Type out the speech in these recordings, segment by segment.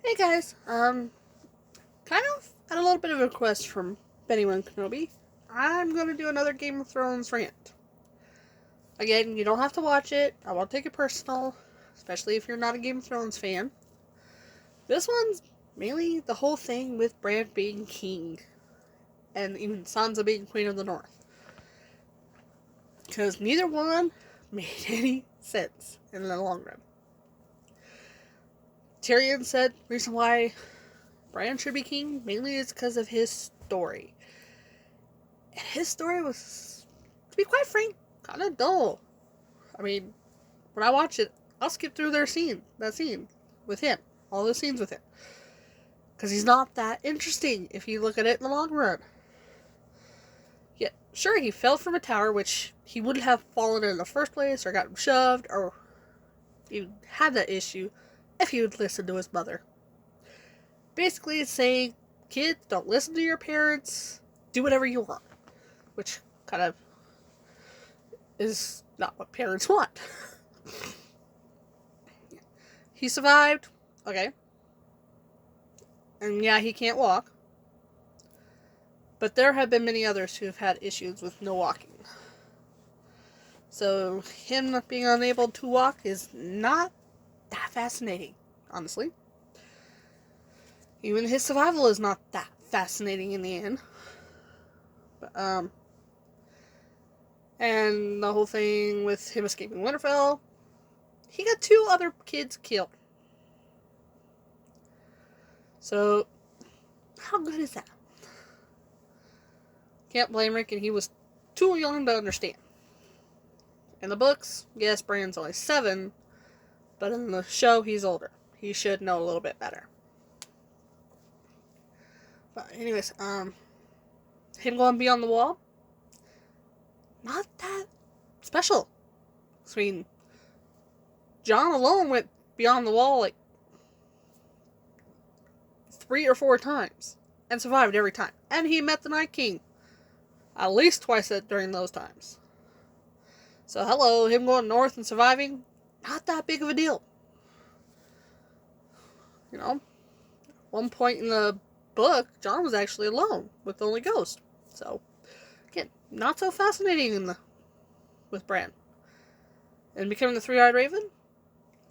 Hey guys, kind of had a little bit of a request from Benny Kenobi. I'm gonna do another Game of Thrones rant. Again, you don't have to watch it. I won't take it personal, especially if you're not a Game of Thrones fan. This one's mainly the whole thing with Bran being king, and even Sansa being Queen of the North. Because neither one made any sense in the long run. Tyrion said the reason why Bran should be king mainly is because of his story. And his story was, to be quite frank, kind of dull. I mean, when I watch it, I'll skip through that scene with him, all those scenes with him. Because he's not that interesting if you look at it in the long run. Yeah, sure, he fell from a tower, which he wouldn't have fallen in the first place, or gotten shoved, or even had that issue if he would listen to his mother. Basically, it's saying, kids, don't listen to your parents, do whatever you want. Which kind of is not what parents want. He survived, okay. And yeah, he can't walk. But there have been many others who have had issues with no walking. So him being unable to walk is not that fascinating, honestly. Even his survival is not that fascinating in the end. But, and the whole thing with him escaping Winterfell, he got 2 other kids killed. So, how good is that? Can't blame Rick, and he was too young to understand. In the books, yes, Bran's only 7, but in the show, he's older. He should know a little bit better. But anyways, him going beyond the wall, not that special. I mean, Jon alone went beyond the wall like 3 or 4 times and survived every time. And he met the Night King at least twice during those times. So hello, him going north and surviving, not that big of a deal. You know, one point in the book, Jon was actually alone with the only ghost. So, again, not so fascinating with Bran. And becoming the Three-Eyed Raven,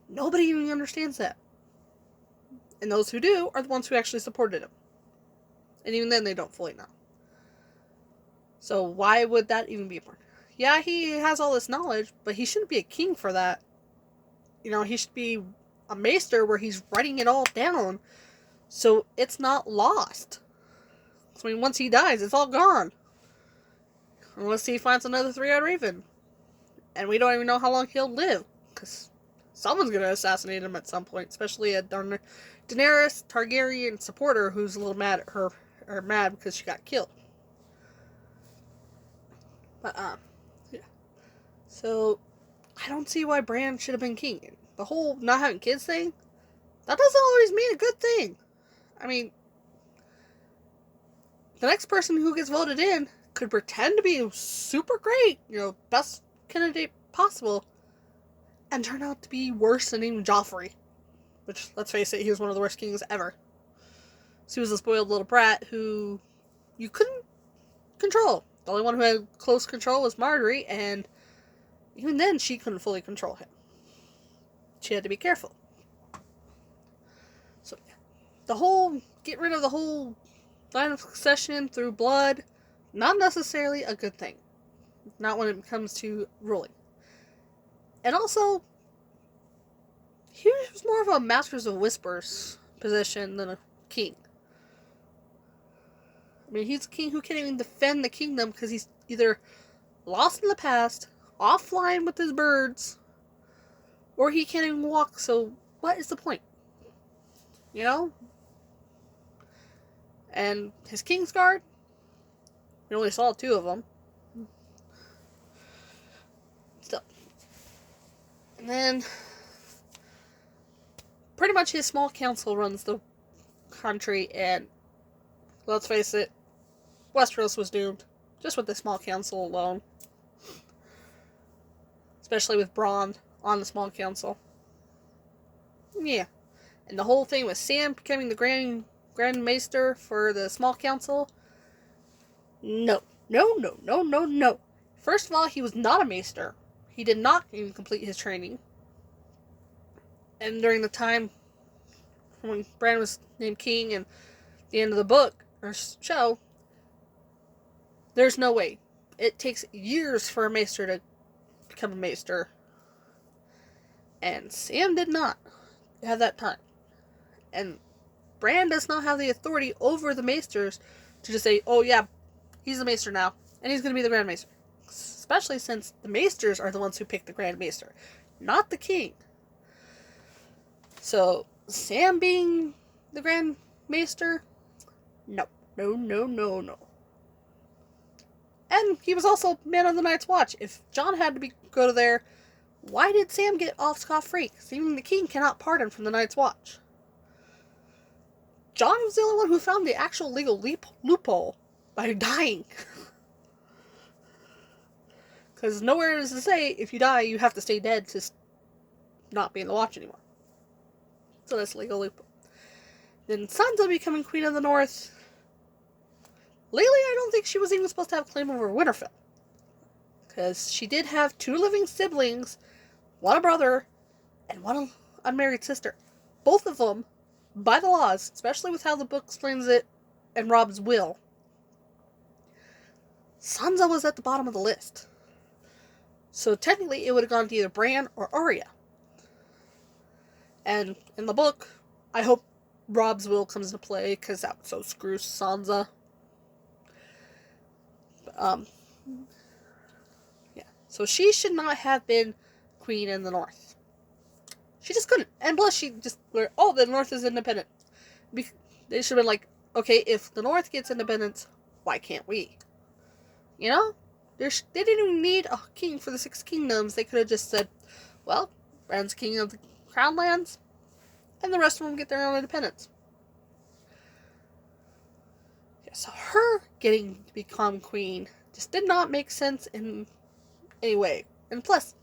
nobody even understands that. And those who do are the ones who actually supported him. And even then, they don't fully know. So why would that even be important? Yeah, he has all this knowledge, but he shouldn't be a king for that. You know, he should be a maester where he's writing it all down so it's not lost. I mean, once he dies, it's all gone. Unless he finds another Three-Eyed Raven. And we don't even know how long he'll live, because someone's going to assassinate him at some point, especially a Daenerys Targaryen supporter who's a little mad at her, or mad because she got killed. But, yeah. So, I don't see why Bran should have been king. The whole not having kids thing, that doesn't always mean a good thing. I mean, the next person who gets voted in could pretend to be super great, best candidate possible, and turn out to be worse than even Joffrey. Which, let's face it, he was one of the worst kings ever. So he was a spoiled little brat who you couldn't control. The only one who had close control was Margaery, and even then she couldn't fully control him. She had to be careful. So, get rid of the whole line of succession through blood, not necessarily a good thing. Not when it comes to ruling. And also, he was more of a Masters of Whispers position than a king. I mean, he's a king who can't even defend the kingdom because he's either lost in the past, offline with his birds, or he can't even walk, so what is the point? You know? And his Kingsguard, we only saw 2 of them. Still. And then, pretty much his small council runs the country, and let's face it, Westeros was doomed, just with the small council alone. Especially with Bronn on the small council. Yeah. And the whole thing with Sam becoming the Grand Maester for the small council. No. No, no, no, no, no. First of all, he was not a Maester. He did not even complete his training. And during the time when Bran was named king and the end of the book, or show, there's no way. It takes years for a Maester to become a Maester. And Sam did not have that time. And Bran does not have the authority over the Maesters to just say, oh yeah, he's the Maester now, and he's going to be the Grand Maester. Especially since the Maesters are the ones who pick the Grand Maester, not the king. So, Sam being the Grand Maester? No. No, no, no, no. And he was also man of the Night's Watch. If Jon had to go there, why did Sam get off scot-free? Even the king cannot pardon from the Night's Watch. Jon was the only one who found the actual legal loophole by dying. Because nowhere is to say, if you die, you have to stay dead to not be in the Watch anymore. So that's legal loophole. Then Sansa becoming Queen of the North. Lately, I don't think she was even supposed to have claim over Winterfell. Because she did have 2 living siblings, 1 a brother, and 1 unmarried sister. Both of them, by the laws, especially with how the book explains it and Rob's will, Sansa was at the bottom of the list. So technically, it would have gone to either Bran or Arya. And in the book, I hope Rob's will comes into play, because that would so screw Sansa. Yeah. So she should not have been Queen in the North. She just couldn't. And plus, she just, the North is independent. They should have been like, okay, if the North gets independence, why can't we? You know? They didn't even need a king for the 6 kingdoms. They could have just said, well, Bran's king of the Crown Lands, and the rest of them get their own independence. Yeah, so her getting to become queen just did not make sense in any way. And plus,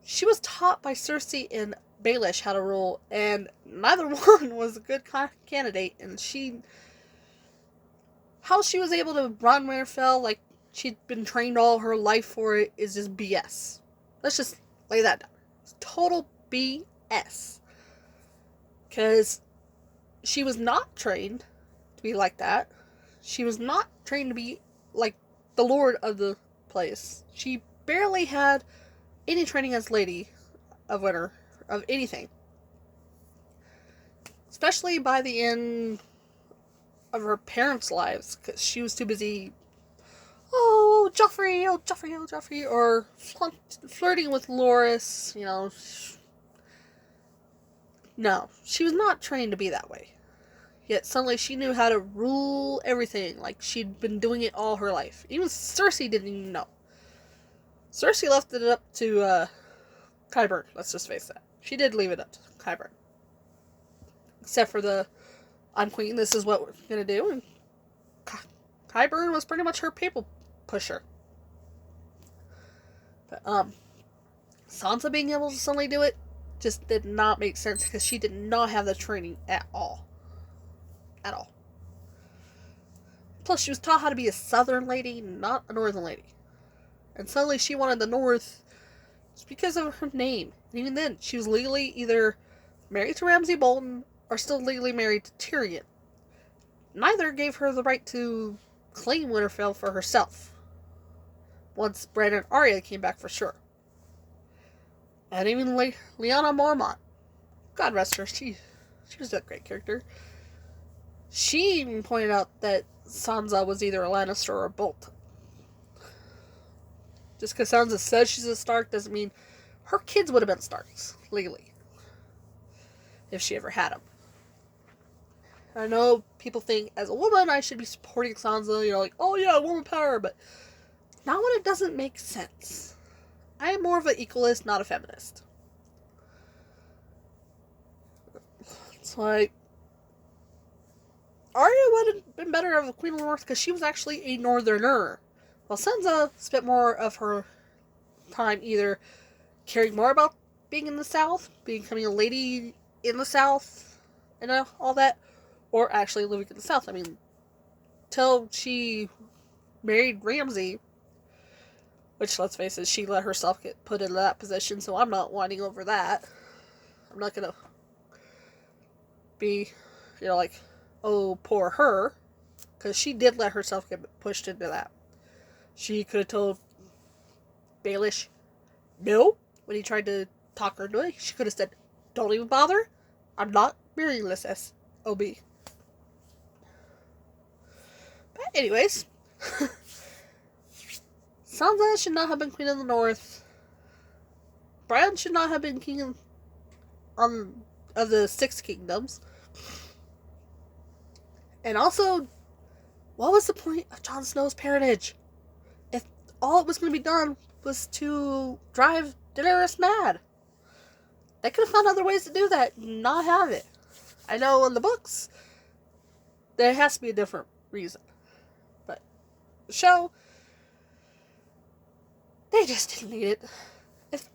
she was taught by Cersei and Baelish how to rule, and neither one was a good candidate. And how she was able to run Winterfell like she'd been trained all her life for it is just BS. Let's just lay that down. It's total BS. Because she was not trained to be like that. She was not trained to be like the lord of the place. She barely had any training as Lady of Winter, of anything. Especially by the end of her parents' lives, because she was too busy, oh, Joffrey, or flirting with Loras, you know. No, she was not trained to be that way. Yet suddenly she knew how to rule everything, like she'd been doing it all her life. Even Cersei didn't even know. Cersei left it up to Qyburn, let's just face that. She did leave it up to Qyburn. Except for the, I'm queen, this is what we're gonna do, and Qyburn was pretty much her people pusher. But, Sansa being able to suddenly do it just did not make sense, because she did not have the training at all. At all. Plus, she was taught how to be a southern lady, not a northern lady. And suddenly she wanted the north just because of her name. And even then, she was legally either married to Ramsay Bolton or still legally married to Tyrion. Neither gave her the right to claim Winterfell for herself. Once Bran and Arya came back for sure. And even Lyanna Mormont, God rest her, she was a great character. She even pointed out that Sansa was either a Lannister or a Bolton. Just because Sansa says she's a Stark doesn't mean her kids would have been Starks, legally. If she ever had them. I know people think, as a woman, I should be supporting Sansa, you know, like, oh yeah, woman power, but not when it doesn't make sense. I am more of an equalist, not a feminist. It's like, Arya would have been better of a Queen of the North because she was actually a Northerner. While Sansa spent more of her time either caring more about being in the South, becoming a lady in the South, and all that, or actually living in the South. I mean, till she married Ramsay, which, let's face it, she let herself get put into that position, so I'm not whining over that. I'm not gonna be, like, oh, poor her, because she did let herself get pushed into that. She could have told Baelish no when he tried to talk her into it. She could have said, don't even bother. I'm not marrying this SOB. But anyways, Sansa should not have been Queen of the North. Bran should not have been King of the Six Kingdoms. And also, what was the point of Jon Snow's parentage? If all it was going to be done was to drive Daenerys mad. They could have found other ways to do that and not have it. I know in the books, there has to be a different reason. But the show, they just didn't need it. If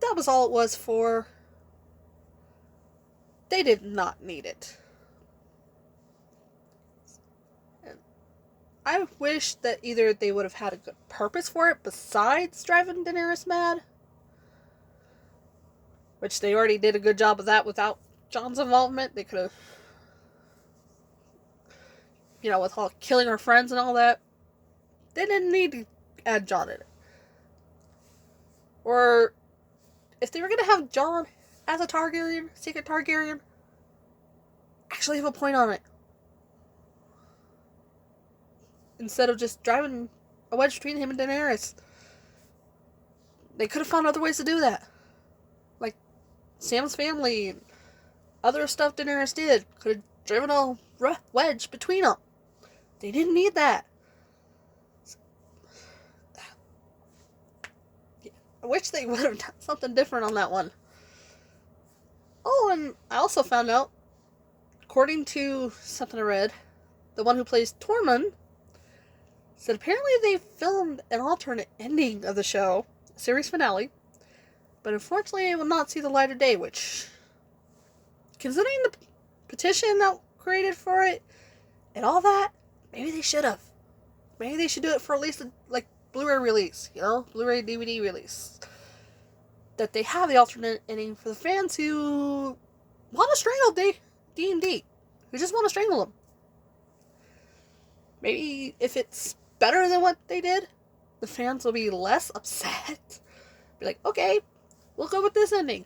that was all it was for, they did not need it. And I wish that either they would have had a good purpose for it besides driving Daenerys mad, which they already did a good job of that without Jon's involvement. They could have, with all killing her friends and all that, they didn't need to add Jon in it. Or if they were going to have Jon as a Targaryen, secret Targaryen, actually have a point on it. Instead of just driving a wedge between him and Daenerys. They could have found other ways to do that. Like Sam's family and other stuff Daenerys did. Could have driven a wedge between them. They didn't need that. I wish they would have done something different on that one. Oh, and I also found out, according to something I read, the one who plays Tormund said apparently they filmed an alternate ending of the show, series finale, but unfortunately it will not see the light of day, which, considering the petition that created for it and all that, maybe they should have. Maybe they should do it for at least a, Blu-ray release, Blu-ray DVD release. That they have the alternate ending for the fans who want to strangle D&D. Who just want to strangle them. Maybe if it's better than what they did, the fans will be less upset. Be like, okay, we'll go with this ending.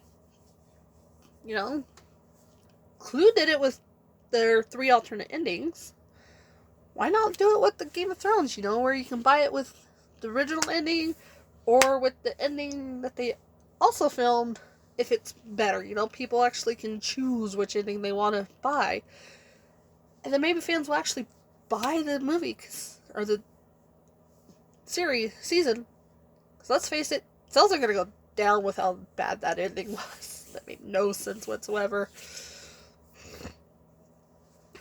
Clue did it with their 3 alternate endings. Why not do it with the Game of Thrones, where you can buy it with the original ending or with the ending that they also filmed if it's better. People actually can choose which ending they want to buy. And then maybe fans will actually buy the movie or the season. Because let's face it, sales are going to go down with how bad that ending was. That made no sense whatsoever.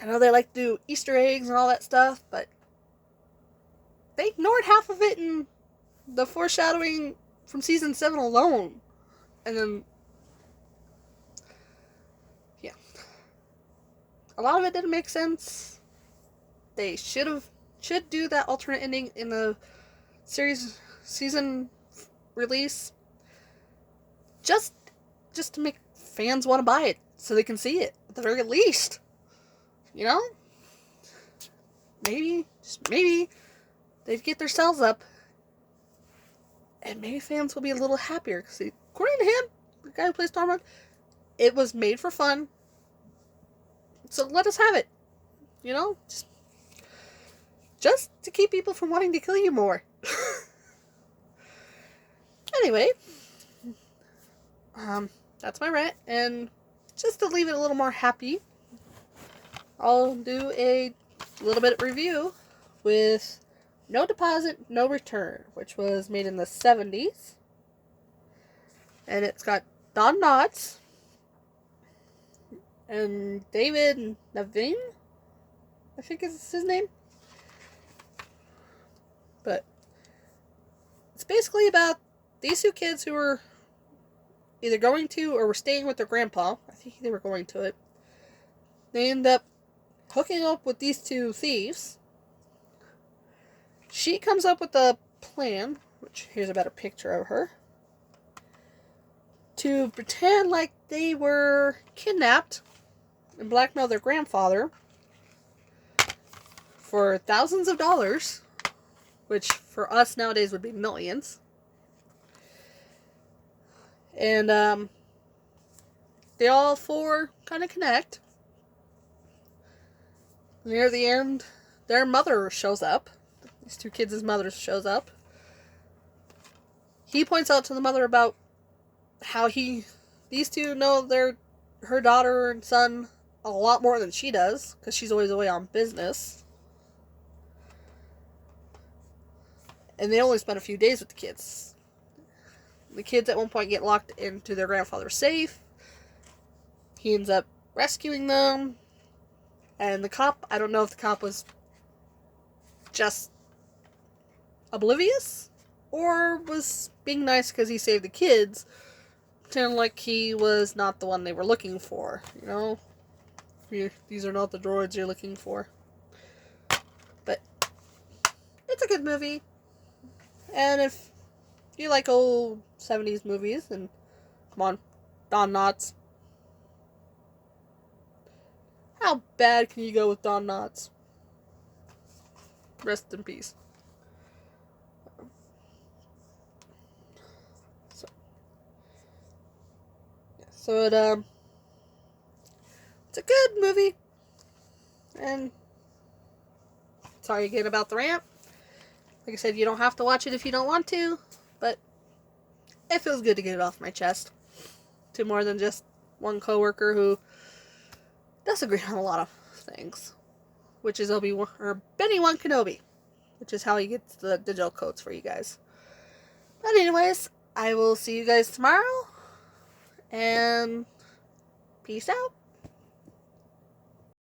I know they like to do Easter eggs and all that stuff, but they ignored half of it in the foreshadowing from season 7 alone. And then, yeah. A lot of it didn't make sense. They should do that alternate ending in the season release. Just to make fans want to buy it so they can see it at the very least. Maybe they'd get their sales up, and maybe fans will be a little happier. Because according to him, the guy who plays Tormund, it was made for fun. So let us have it. Just to keep people from wanting to kill you more. Anyway, that's my rant, and just to leave it a little more happy, I'll do a little bit of review with No Deposit, No Return, which was made in the 70s. And it's got Don Knotts and David Naveen, I think is his name. But it's basically about these 2 kids who were either going to or were staying with their grandpa. I think they were going to it. They end up hooking up with these two thieves. She comes up with a plan, which here's a better picture of her, to pretend like they were kidnapped and blackmail their grandfather for thousands of dollars, which for us nowadays would be millions. And they all four kind of connect. Near the end, their mother shows up. These two kids' mother shows up. He points out to the mother about how these two know her daughter and son a lot more than she does, because she's always away on business. And they only spend a few days with the kids. The kids at one point get locked into their grandfather's safe. He ends up rescuing them. And the cop, I don't know if the cop was just oblivious or was being nice because he saved the kids, pretending like he was not the one they were looking for, you know? These are not the droids you're looking for. But it's a good movie. And if you like old 70s movies, then come on, Don Knotts. How bad can you go with Don Knotts? Rest in peace. So it's a good movie. And sorry again about the rant. Like I said, you don't have to watch it if you don't want to, but it feels good to get it off my chest to more than just one coworker who disagree on a lot of things, which is Benny Wan Kenobi, which is how he gets the digital codes for you guys. But anyways, I will see you guys tomorrow, and peace out.